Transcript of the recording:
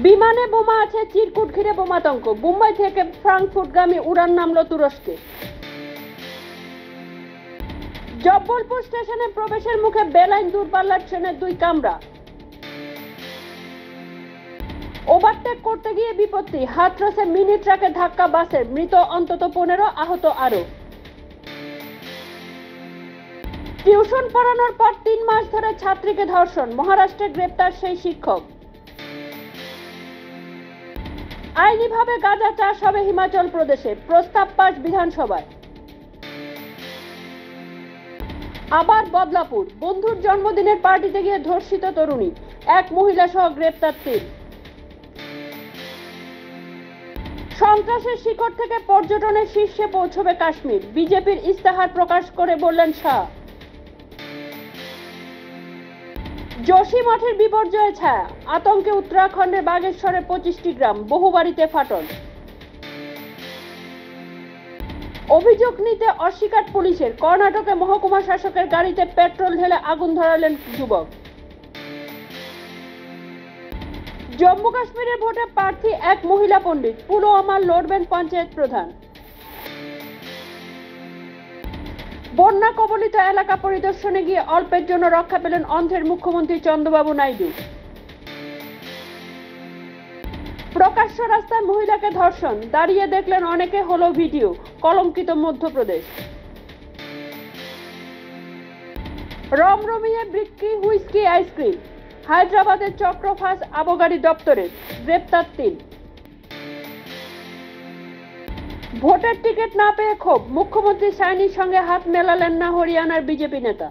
বিমানে বোমা আছে, চিরকুট ঘিরে বোমাতঙ্ক। মুম্বাই থেকে ফ্রাঙ্কফুর্টগামী উড়ান নামল তুরস্কে। জব্বলপুর স্টেশনে প্রবেশের মুখে বেলাইন দূরপাল্লার ট্রেনের 2 কামরা। ওভারটেক করতে গিয়ে বিপত্তি, হাথরসে মিনি ট্রাকে ধাক্কা বাসের, মৃত অন্তত 15, আহত আরো। টিউশন পড়ানোর পর 3 মাস ধরে ছাত্রীকে ধর্ষণ, মহারাষ্ট্রে গ্রেপ্তার সেই শিক্ষক। আইনিভাবে গাঁজা চাষ হবে হিমাচল প্রদেশে, প্রস্তাব পাস বিধানসভায়। আবার বদলাপুর, বন্ধুর জন্মদিনের পার্টিতে গিয়ে ধর্ষিত তরুণী, 1 মহিলা সহ গ্রেপ্তার 3। সন্ত্রাসের শিকড় থেকে পর্যটনের শীর্ষে পৌঁছবে কাশ্মীর, বিজেপির ইস্তেহার প্রকাশ করে বললেন শাহ। যোশী মঠের বিপর্যয়ে ছায়া, আতঙ্কে উত্তরাখণ্ডের বাগেশ্বরে 25টি গ্রাম, বহু বাড়িতে ফাটল। অভিযোগ নিতে অস্বীকার পুলিশের, কর্ণাটকে মহকুমা শাসকের গাড়িতে পেট্রোল ঢেলে আগুন ধরালেন যুবক। জম্মু কাশ্মীরের ভোটে প্রার্থী 1 মহিলা পণ্ডিত, পুলওয়ামার লড়বেন পঞ্চায়েত প্রধান। বন্যা কবলিত এলাকা পরিদর্শনে গিয়ে অল্পের জন্য রক্ষা পেলেন অন্ধ্রের মুখ্যমন্ত্রী চন্দ্রবাবু নাইডু। প্রকাশ্য রাস্তায় মহিলাকে ধর্ষণ, দাঁড়িয়ে দেখলেন অনেকে, হলো ভিডিও, কলঙ্কিত মধ্যপ্রদেশ। রমরমিয়ে বিক্রি হুইস্কি আইসক্রিম, হায়দ্রাবাদের চক্র ফাঁস আবগারি দপ্তরের, গ্রেপ্তার 3। ভোটের টিকিট না পেয়ে ক্ষোভ, মুখ্যমন্ত্রী সাইনির সঙ্গে হাত মেলালেন না হরিয়ানার বিজেপি নেতা।